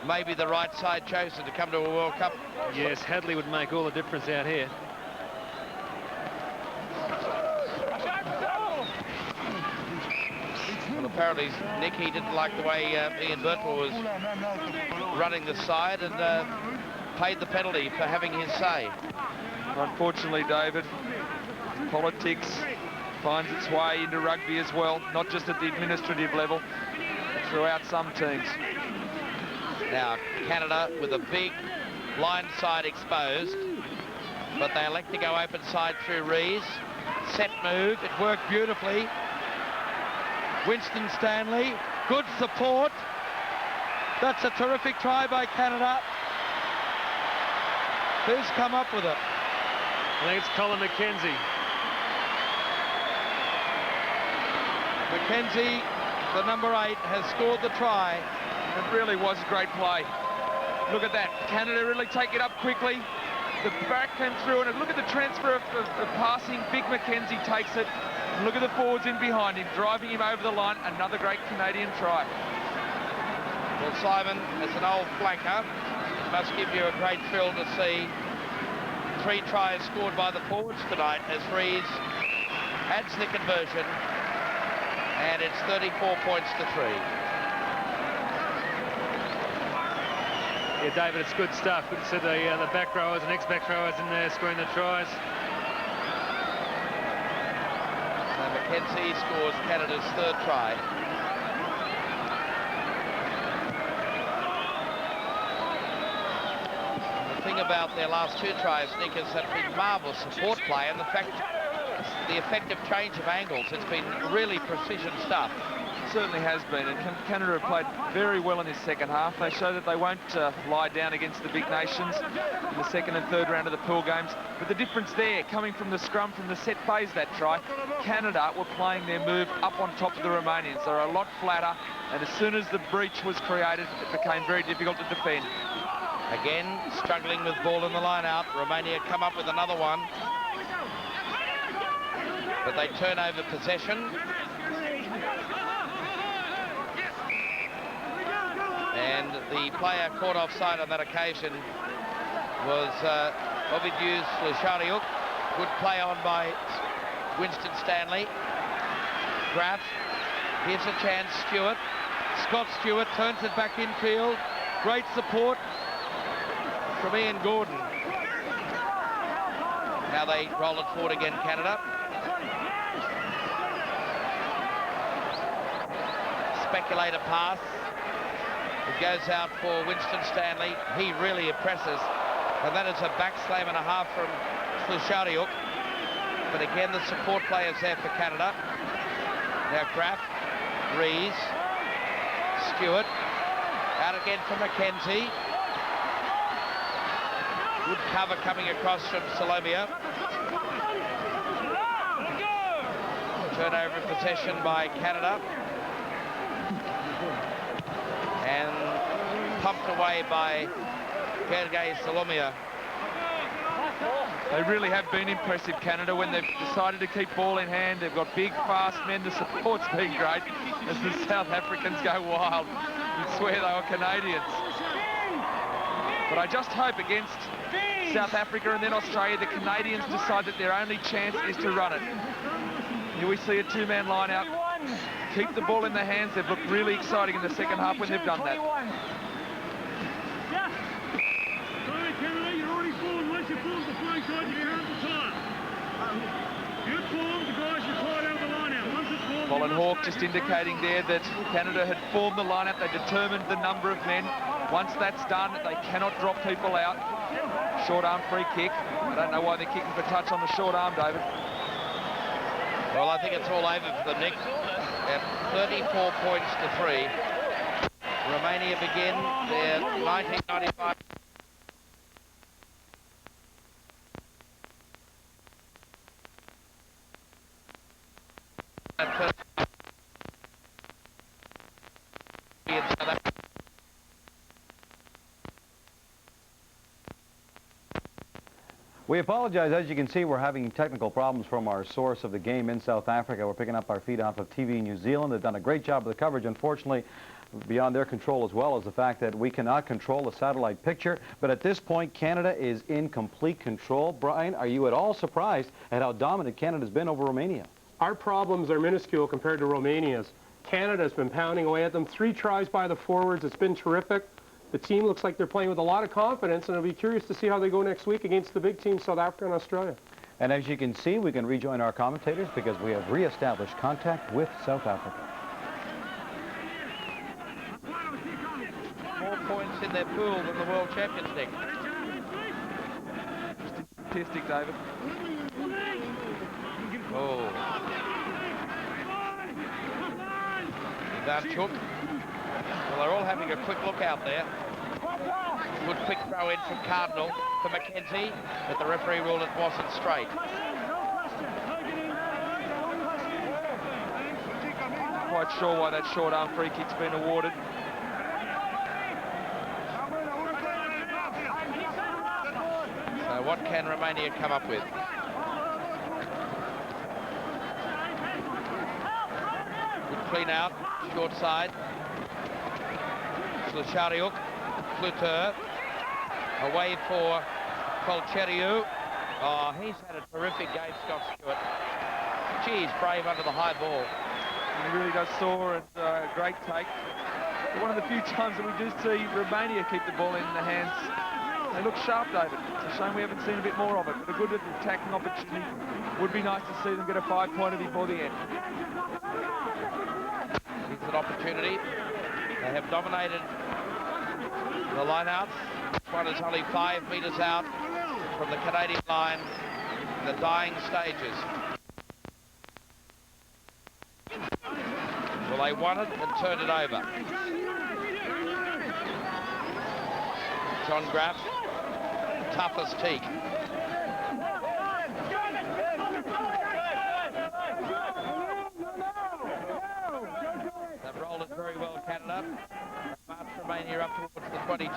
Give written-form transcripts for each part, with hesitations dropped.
maybe the right side chosen to come to a World Cup. Yes, Hadley would make all the difference out here. Well, apparently Nicky didn't like the way Ian Burtwell was running the side and paid the penalty for having his say. Unfortunately, David, politics finds its way into rugby as well, not just at the administrative level, throughout some teams. Now, Canada with a big blind side exposed, but they elect to go open side through Rees. Set move, it worked beautifully. Winston Stanley, good support. That's a terrific try by Canada. Who's come up with it? I think it's Colin McKenzie. McKenzie, the number 8, has scored the try. It really was a great play. Look at that. Canada really take it up quickly. The back came through, and look at the transfer of passing. Big McKenzie takes it. And look at the forwards in behind him, driving him over the line. Another great Canadian try. Well, Simon, as an old flanker, it must give you a great thrill to see 3 tries scored by the forwards tonight as Rees adds the conversion, and it's 34 points to 3. Yeah, David, it's good stuff. Good to see the back rowers and ex-back rowers in there scoring the tries. So McKenzie scores Canada's 3rd try. The thing about their last 2 tries, Nick, is that been marvellous support play, and the effective change of angles. It's been really precision stuff. Certainly has been, and Canada have played very well in this second half. They show that they won't lie down against the big nations in the second and third round of the pool games. But the difference there, coming from the scrum, from the set phase, that try, Canada were playing their move up on top of the Romanians. They're a lot flatter, and as soon as the breach was created, it became very difficult to defend. Again, struggling with ball in the line out. Romania come up with another one, but they turn over possession. And the player caught offside on that occasion was Ovidius Lushariuk. Good play on by Winston Stanley. Graf, here's a chance, Stewart. Scott Stewart turns it back infield. Great support from Ian Gordon. Now they roll it forward again, Canada. Speculator pass. It goes out for Winston Stanley. He really impresses. And that is a back slam and a half from Slushariuk. But again, the support players there for Canada. Now Graf, Rees, Stewart. Out again for McKenzie. Good cover coming across from Salomia. Turnover of possession by Canada. And pumped away by Sergei Salomia. They really have been impressive, Canada, when they've decided to keep ball in hand. They've got big, fast men. The support's been great as the South Africans go wild. You'd swear they were Canadians. But I just hope against South Africa and then Australia, the Canadians decide that their only chance is to run it. Here we see a 2-man line out. Keep the ball in their hands. They've looked really exciting in the second half when they've done that. Sorry, Canada, you're already forward. Once you form the flying side, you can't retire. You're formed, the guys you tied out the line out. Once it's formed, Colin Hawke just indicating there that Canada had formed the line out. They determined the number of men. Once that's done, they cannot drop people out. Short arm free kick. I don't know why they're kicking for touch on the short arm, David. Well, I think it's all over for them, Nick. At 34 points to 3. Romania begin their 1995. We apologize. As you can see, we're having technical problems from our source of the game in South Africa. We're picking up our feed off of TV New Zealand. They've done a great job of the coverage. Unfortunately, beyond their control as well as the fact that we cannot control the satellite picture. But at this point, Canada is in complete control. Brian, are you at all surprised at how dominant Canada's been over Romania? Our problems are minuscule compared to Romania's. Canada's been pounding away at them. 3 tries by the forwards. It's been terrific. The team looks like they're playing with a lot of confidence, and I'll be curious to see how they go next week against the big teams, South Africa and Australia. And as you can see, we can rejoin our commentators because we have re-established contact with South Africa. More points in their pool than the World Champions, Nick. Statistic, David. Oh. That took. Well, they're all having a quick look out there. Good quick throw in from Cardinal for McKenzie, but the referee ruled it wasn't straight. Quite sure why that short arm free kick's been awarded. So what can Romania come up with? Good clean out, short side. Slashariuk, Fluter, away for Colcheriu. Oh, he's had a terrific game, Scott Stewart. Geez, brave under the high ball. He really does soar and great take. But one of the few times that we do see Romania keep the ball in the hands, they look sharp, David. It's a shame we haven't seen a bit more of it, but a good attacking opportunity. Would be nice to see them get a 5-pointer before the end. It's an opportunity. They have dominated the lineouts. This one is only 5 metres out from the Canadian line in the dying stages. Well, they won it and turned it over. John Graff, tough as teak. They've rolled it very well, Canada. March Romania up towards the 22.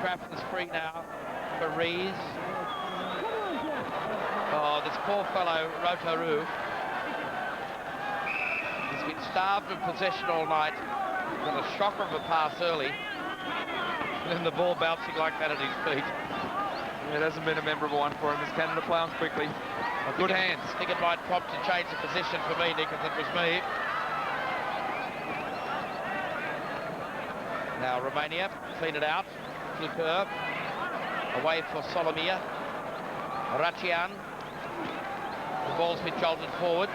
Kraft is free now for Rees. Oh, this poor fellow, Rotorua. He's been starved of possession all night. Got a shocker of a pass early. And then the ball bouncing like that at his feet. It hasn't been a memorable one for him as Canada play on quickly. Good hands. I think it might prompt to change the position for me, Nick, if it was me. Now Romania clean it out. Fluker away for Solomia. Rachian. The ball's been jolted forward.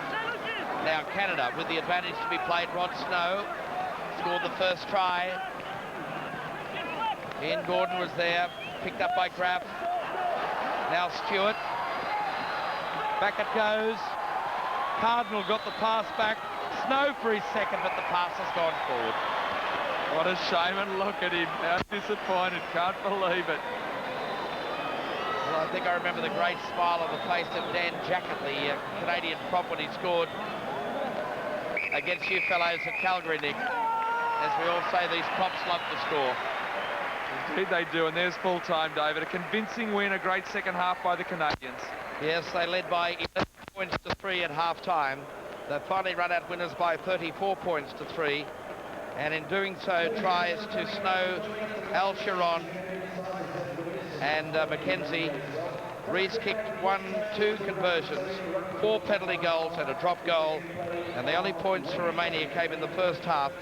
Now Canada with the advantage to be played. Rod Snow scored the first try. Ian Gordon was there, picked up by Graff. Now Stewart. Back it goes. Cardinal got the pass back. Snow for his second, but the pass has gone forward. What a shame, and look at him. How disappointed. Can't believe it. Well, I think I remember the great smile on the face of Dan Jacket, the Canadian prop, when he scored against you fellows at Calgary, Nick. As we all say, these props love to score. Indeed they do, and there's full time, David. A convincing win, a great second half by the Canadians. Yes, they led by 11 points to 3 at half-time. They finally run out winners by 34 points to 3. And in doing so, tries to Snow, Al Sharon and Mackenzie. Rees kicked 2 conversions, 4 penalty goals and a drop goal. And the only points for Romania came in the first half.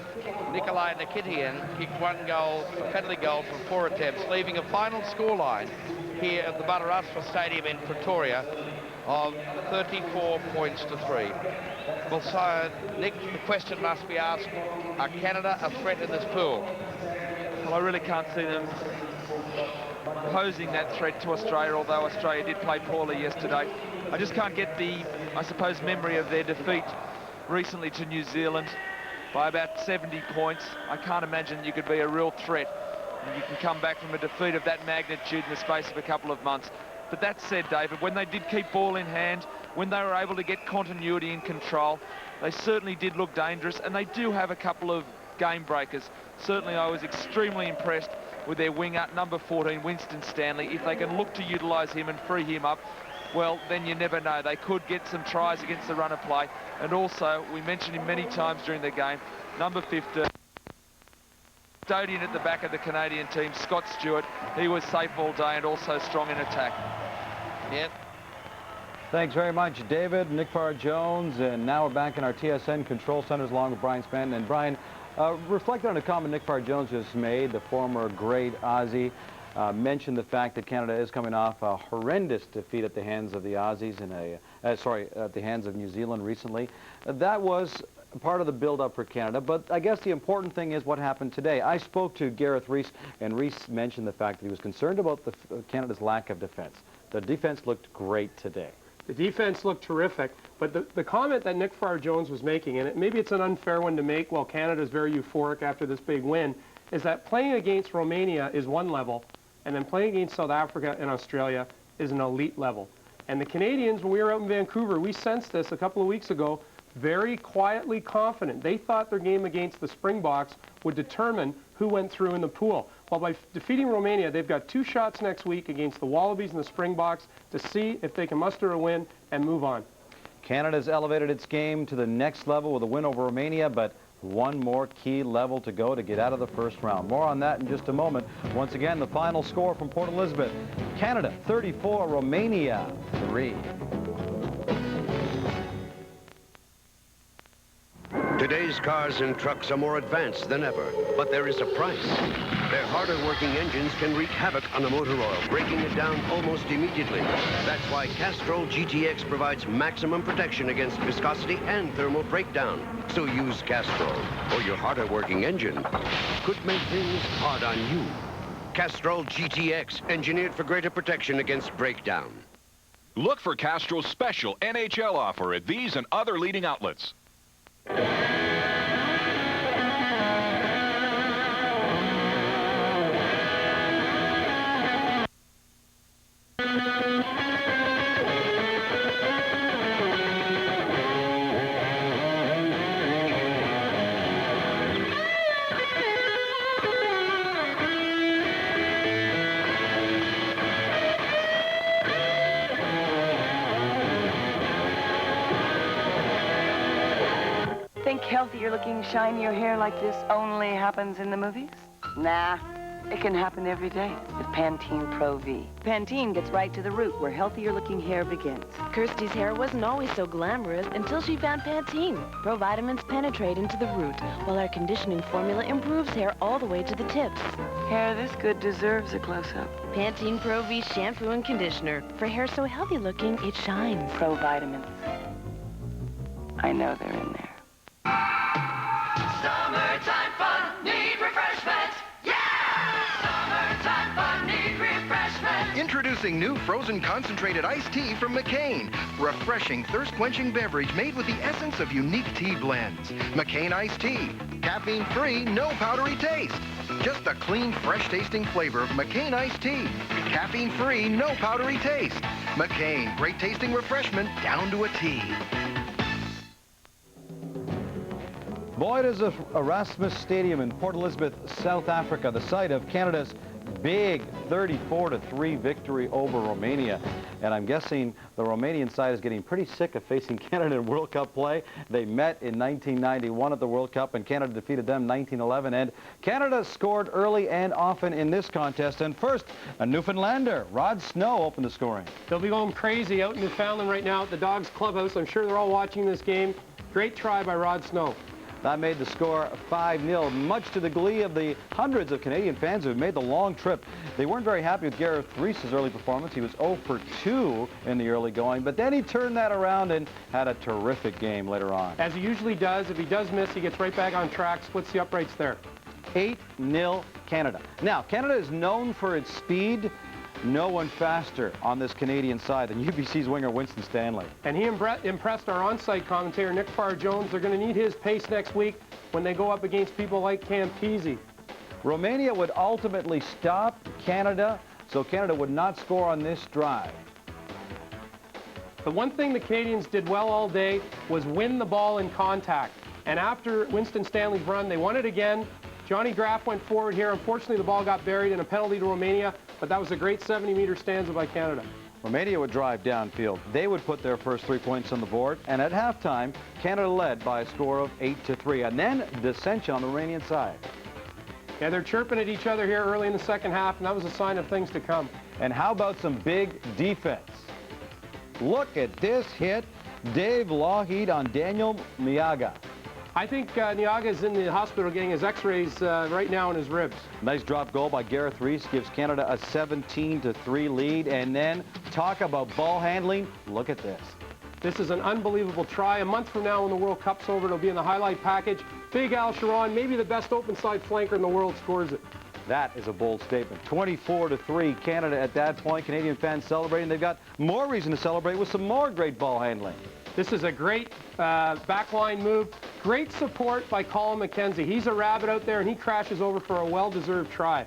Nikolai Nikitian kicked 1 goal, a penalty goal from 4 attempts, leaving a final scoreline here at the Badarasra Stadium in Pretoria of 34 points to 3. Well, so, Nick, the question must be asked, are Canada a threat in this pool? Well, I really can't see them posing that threat to Australia, although Australia did play poorly yesterday. I just can't get the, I suppose, memory of their defeat recently to New Zealand by about 70 points. I can't imagine you could be a real threat. And you can come back from a defeat of that magnitude in the space of a couple of months. But that said, David, when they did keep ball in hand, when they were able to get continuity and control, they certainly did look dangerous, and they do have a couple of game breakers. Certainly I was extremely impressed with their winger, number 14, Winston Stanley. If they can look to utilise him and free him up, well, then you never know. They could get some tries against the run of play. And also, we mentioned him many times during the game, number 15, custodian at the back of the Canadian team, Scott Stewart. He was safe all day and also strong in attack. Yep. Thanks very much, David, Nick Farr-Jones, and now we're back in our TSN control centers along with Brian Spanton. And Brian, reflecting on a comment Nick Farr-Jones just made, the former great Aussie, mentioned the fact that Canada is coming off a horrendous defeat at the hands of the Aussies in at the hands of New Zealand recently. That was part of the build-up for Canada, but I guess the important thing is what happened today. I spoke to Gareth Rees, and Rees mentioned the fact that he was concerned about Canada's lack of defense. The defense looked great today. The defense looked terrific, but the comment that Nick Farr-Jones was making, and maybe it's an unfair one to make while Canada's very euphoric after this big win, is that playing against Romania is one level, and then playing against South Africa and Australia is an elite level. And the Canadians, when we were out in Vancouver, we sensed this a couple of weeks ago, very quietly confident. They thought their game against the Springboks would determine who went through in the pool. Well, by defeating Romania, they've got 2 shots next week against the Wallabies and the Springboks to see if they can muster a win and move on. Canada's elevated its game to the next level with a win over Romania, but one more key level to go to get out of the first round. More on that in just a moment. Once again, the final score from Port Elizabeth. Canada 34, Romania 3. Today's cars and trucks are more advanced than ever, but there is a price. Their harder-working engines can wreak havoc on the motor oil, breaking it down almost immediately. That's why Castrol GTX provides maximum protection against viscosity and thermal breakdown. So use Castrol, or your harder-working engine could make things hard on you. Castrol GTX, engineered for greater protection against breakdown. Look for Castrol's special NHL offer at these and other leading outlets. Think healthier looking, shinier hair like this only happens in the movies? Nah, it can happen every day with Pantene Pro V. Pantene gets right to the root where healthier looking hair begins. Kirsty's hair wasn't always so glamorous until she found Pantene. Pro vitamins penetrate into the root, while our conditioning formula improves hair all the way to the tips. Hair this good deserves a close-up. Pantene Pro V shampoo and conditioner. For hair so healthy looking, it shines. Pro vitamins. I know they're in there. Summertime fun, need refreshment. Yeah! Summertime fun, need refreshment. Introducing new frozen concentrated iced tea from McCain. Refreshing, thirst-quenching beverage made with the essence of unique tea blends. McCain iced tea. Caffeine-free, no powdery taste. Just a clean, fresh-tasting flavor of McCain iced tea. Caffeine-free, no powdery taste. McCain, great-tasting refreshment down to a tea. Boyd is Erasmus Stadium in Port Elizabeth, South Africa, the site of Canada's big 34-3 victory over Romania. And I'm guessing the Romanian side is getting pretty sick of facing Canada in World Cup play. They met in 1991 at the World Cup, and Canada defeated them 1911. And Canada scored early and often in this contest. And first, a Newfoundlander, Rod Snow, opened the scoring. They'll be going crazy out in Newfoundland right now at the Dogs Clubhouse. I'm sure they're all watching this game. Great try by Rod Snow. That made the score 5-0, much to the glee of the hundreds of Canadian fans who have made the long trip. They weren't very happy with Gareth Rees' early performance. He was 0 for 2 in the early going, but then he turned that around and had a terrific game later on. As he usually does. If he does miss, he gets right back on track, splits the uprights there. 8-0 Canada. Now, Canada is known for its speed. No one faster on this Canadian side than UBC's winger Winston Stanley. And he impressed our on-site commentator, Nick Farr-Jones. They're going to need his pace next week when they go up against people like Campese. Romania would ultimately stop Canada, so Canada would not score on this drive. The one thing the Canadians did well all day was win the ball in contact. And after Winston Stanley's run, they won it again. Johnny Graff went forward here. Unfortunately, the ball got buried in a penalty to Romania, but that was a great 70-meter stanza by Canada. Romania would drive downfield. They would put their first 3 points on the board, and at halftime, Canada led by a score of 8-3, and then dissension on the Romanian side. Yeah, they're chirping at each other here early in the second half, and that was a sign of things to come. And how about some big defense? Look at this hit. Dave Lougheed on Daniel Miaga. I think Niaga is in the hospital getting his x-rays right now in his ribs. Nice drop goal by Gareth Rees gives Canada a 17-3 lead. And then talk about ball handling. Look at this. This is an unbelievable try. A month from now when the World Cup's over, it'll be in the highlight package. Big Al Sharon, maybe the best open side flanker in the world, scores it. That is a bold statement. 24-3 Canada at that point. Canadian fans celebrating. They've got more reason to celebrate with some more great ball handling. This is a great backline move. Great support by Colin McKenzie. He's a rabbit out there, and he crashes over for a well-deserved try.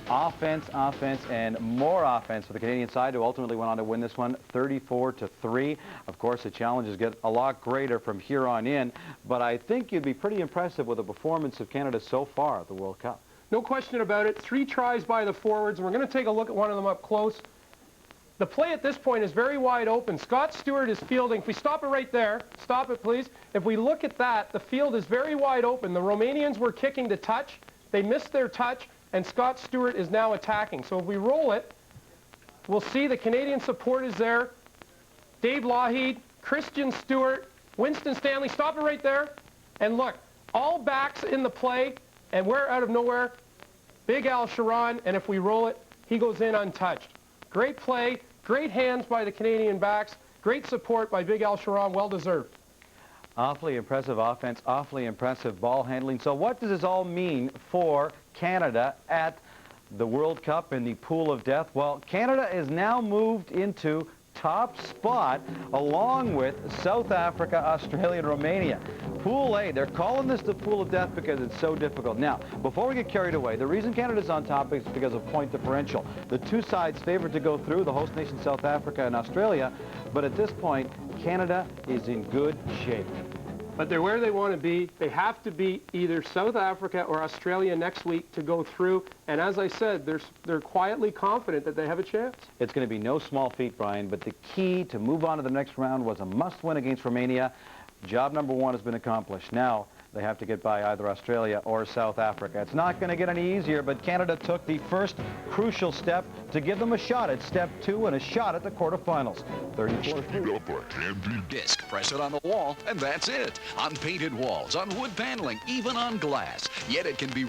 Offense, offense, and more offense for the Canadian side, who ultimately went on to win this one 34-3. Of course, the challenges get a lot greater from here on in, but I think you'd be pretty impressive with the performance of Canada so far at the World Cup. No question about it. 3 tries by the forwards, and we're going to take a look at one of them up close. The play at this point is very wide open. Scott Stewart is fielding. If we stop it right there, stop it please. If we look at that, the field is very wide open. The Romanians were kicking to touch. They missed their touch, and Scott Stewart is now attacking. So if we roll it, we'll see the Canadian support is there. Dave Lougheed, Christian Stewart, Winston Stanley. Stop it right there. And look, all backs in the play, and we're out of nowhere. Big Al Sharon, and if we roll it, he goes in untouched. Great play, great hands by the Canadian backs, great support by Big Al Sharon, well-deserved. Awfully impressive offense, awfully impressive ball handling. So what does this all mean for Canada at the World Cup in the pool of death? Well, Canada is now moved into top spot along with South Africa, Australia, and Romania. Pool A, they're calling this the pool of death because it's so difficult. Now, before we get carried away, the reason Canada's on top is because of point differential. The two sides favored to go through, the host nation South Africa and Australia, but at this point, Canada is in good shape. But they're where they want to be. They have to beat either South Africa or Australia next week to go through. And as I said, they're quietly confident that they have a chance. It's going to be no small feat, Brian, but the key to move on to the next round was a must-win against Romania. Job number 1 has been accomplished. Now they have to get by either Australia or South Africa. It's not going to get any easier, but Canada took the first crucial step to give them a shot at step 2 and a shot at the quarterfinals. 34-3. Disc, press it on the wall, and that's it. On painted walls, on wood paneling, even on glass. Yet it can be